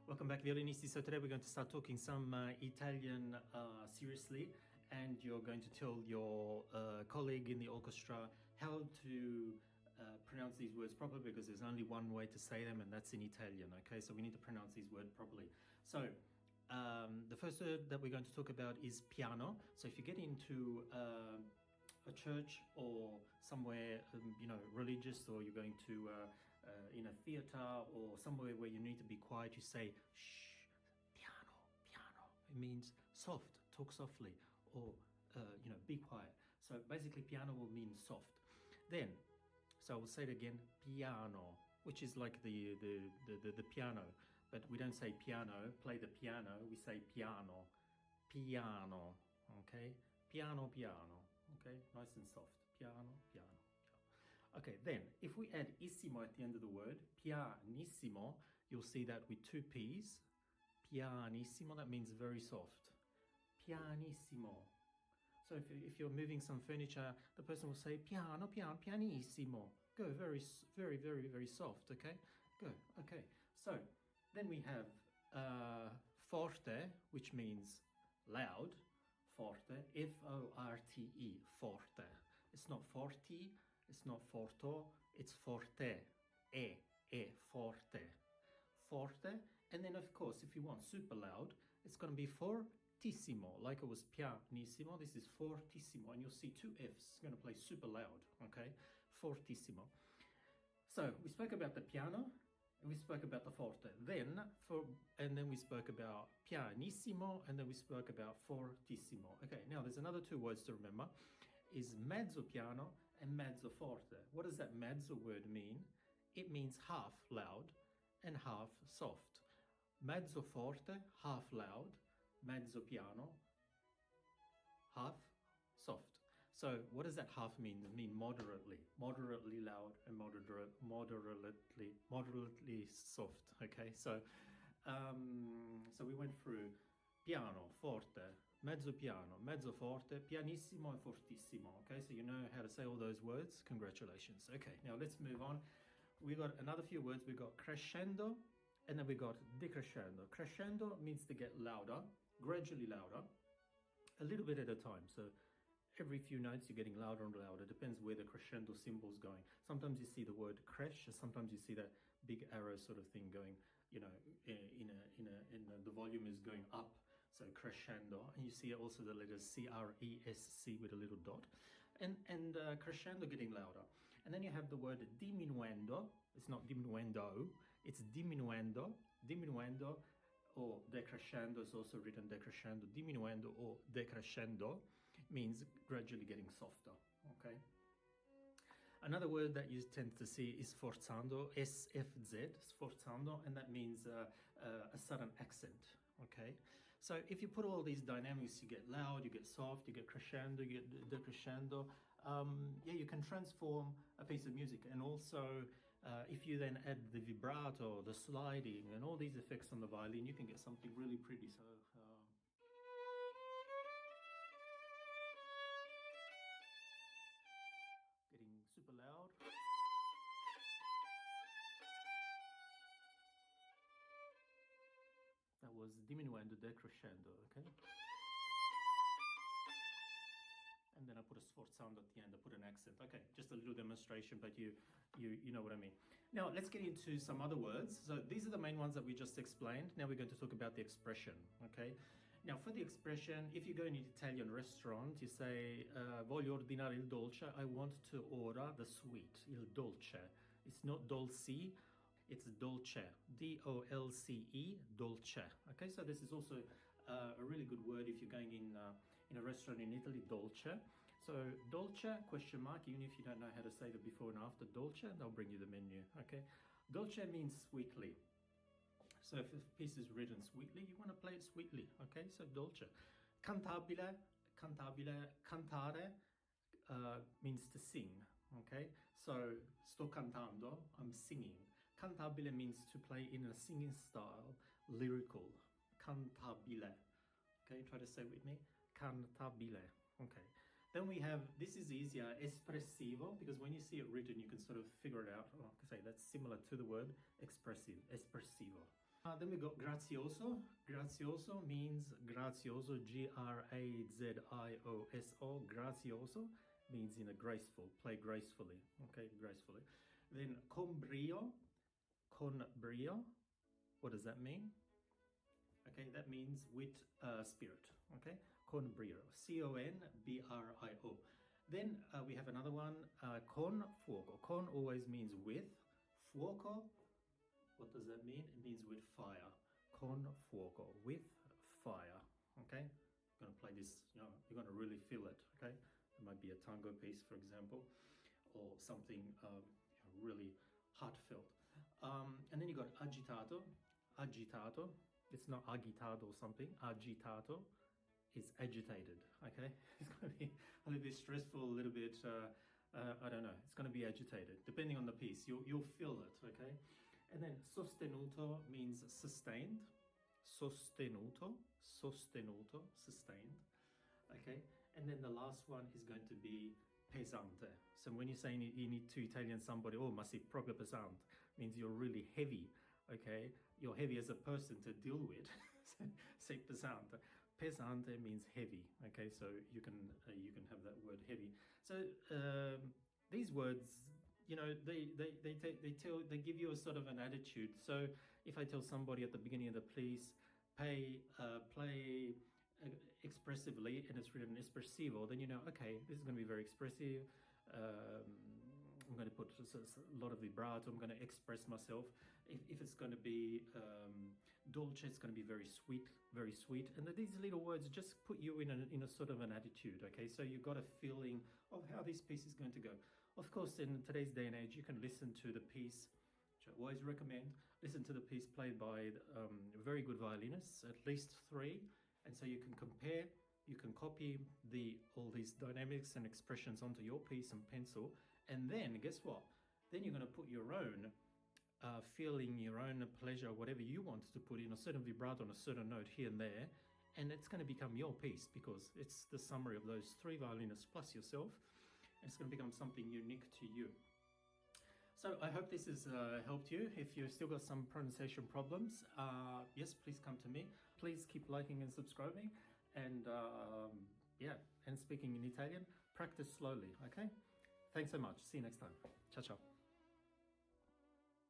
Welcome back, violinisti. So today we're going to start talking some Italian seriously, and you're going to tell your colleague in the orchestra how to pronounce these words properly, because there's only one way to say them, and that's in Italian. Okay, so we need to pronounce these words properly. So the first word that we're going to talk about is piano. So if you get into a church or somewhere religious, or you're going to in a theater or somewhere where you need to be quiet, you say shh, piano, piano. It means soft, talk softly, or be quiet. So basically piano will mean soft. Then, so I will say it again, piano, which is like the piano, but we don't say piano, play the piano, we say piano, piano, okay? Piano, piano, okay? Nice and soft, piano, piano. Okay, then if we add issimo at the end of the word, pianissimo, you'll see that with two P's, pianissimo, that means very soft, pianissimo. So if you're moving some furniture, the person will say piano, piano, pianissimo. Go, very, very, very, very soft, okay? Go, okay. So then we have forte, which means loud, forte, F-O-R-T-E, forte. It's not forti, it's not forto, it's forte, forte, forte. And then of course, if you want super loud, it's going to be fortissimo, like it was pianissimo. This is fortissimo, and you'll see two F's. It's going to play super loud, okay? Fortissimo. So we spoke about the piano, and we spoke about the forte. And then we spoke about pianissimo, and then we spoke about fortissimo. Okay, now there's another two words to remember, is mezzo piano and mezzo forte. What does that mezzo word mean? It means half loud and half soft. Mezzo forte, half loud, mezzo piano, half soft. So what does that half mean? It means moderately loud and moderately soft. Okay, so we went through piano, forte, mezzo piano, mezzo forte, pianissimo, and fortissimo. Okay, so you know how to say all those words. Congratulations. Okay, now let's move on. We got another few words. We got crescendo, and then we got decrescendo. Crescendo means to get louder, gradually louder, a little bit at a time. So every few notes you're getting louder and louder. It depends where the crescendo symbol's going. Sometimes you see the word cresce, sometimes you see that big arrow sort of thing going, the volume is going up, so crescendo. And you see also the letters C-R-E-S-C with a little dot, and crescendo getting louder. And then you have the word diminuendo. It's not diminuendo, it's diminuendo, diminuendo, or decrescendo is also written decrescendo. Diminuendo or decrescendo means gradually getting softer, okay? Another word that you tend to see is sforzando, S-F-Z, sforzando, and that means a sudden accent, okay? So if you put all these dynamics, you get loud, you get soft, you get crescendo, you get decrescendo, you can transform a piece of music. And also, if you then add the vibrato, the sliding, and all these effects on the violin, you can get something really pretty. So, getting super loud. That was diminuendo, decrescendo, okay? And then I put a sforzando at the end, I put an accent. Okay, just a little demonstration, but you know what I mean. Now, let's get into some other words. So these are the main ones that we just explained. Now we're going to talk about the expression, okay? Now for the expression, if you go in an Italian restaurant, you say, voglio ordinare il dolce, I want to order the sweet, il dolce. It's not dolce, it's dolce, D-O-L-C-E, dolce. Okay, so this is also a really good word if you're going in a restaurant in Italy, dolce. So dolce, question mark, even if you don't know how to say the before and after dolce, they'll bring you the menu, okay? Dolce means sweetly. So if a piece is written sweetly, you want to play it sweetly, okay? So dolce. Cantabile, cantare means to sing, okay? So sto cantando, I'm singing. Cantabile means to play in a singing style, lyrical. Cantabile. Okay, try to say it with me. Cantabile. Okay. Then we have, this is easier, espressivo, because when you see it written, you can sort of figure it out. Oh, I can say that's similar to the word expressive, espressivo. Then we got grazioso. Grazioso means grazioso, Grazioso. Grazioso means graceful, play gracefully. Okay, gracefully. Then con brio. Con brio. What does that mean? Okay, that means with spirit. Okay, con brio. Conbrio. Then we have another one, con fuoco. Con always means with. Fuoco, what does that mean? It means with fire. Con fuoco, with fire. Okay, you're gonna play this. You're gonna really feel it. Okay, it might be a tango piece, for example, or something really heartfelt. And then you got agitato. Agitato. It's not agitado or something. Agitato is agitated. Okay, it's going to be a little bit stressful, a little bit. I don't know. It's going to be agitated, depending on the piece. You'll feel it. Okay, and then sostenuto means sustained. Sostenuto, sustained. Okay, and then the last one is going to be pesante. So when you're saying you need to Italian somebody, oh, ma sei proprio pesante, means you're really heavy. Okay, you're heavy as a person to deal with. Say pesante. Pesante means heavy. Okay, so you can have that word heavy. So these words, they give you a sort of an attitude. So if I tell somebody at the beginning of the piece, play expressively, and it's written espressivo, then you know, okay, this is going to be very expressive. I'm going to put a lot of vibrato. I'm going to express myself. If it's going to be Dolce, it's going to be very sweet, very sweet. And these little words just put you in a sort of an attitude. Okay, so you've got a feeling of how this piece is going to go. Of course, in today's day and age, you can listen to the piece, which I always recommend. Listen to the piece played by very good violinists, at least 3, and so you can compare. You can copy all these dynamics and expressions onto your piece and pencil, and then guess what? Then you're going to put your own feeling, your own pleasure, whatever you want to put in, a certain vibrato on a certain note here and there, and it's going to become your piece because it's the summary of those 3 violinists plus yourself, and it's going to become something unique to you. So I hope this has helped you. If you've still got some pronunciation problems, yes, please come to me. Please keep liking and subscribing. And and speaking in Italian, practice slowly, okay? Thanks so much. See you next time. Ciao, ciao.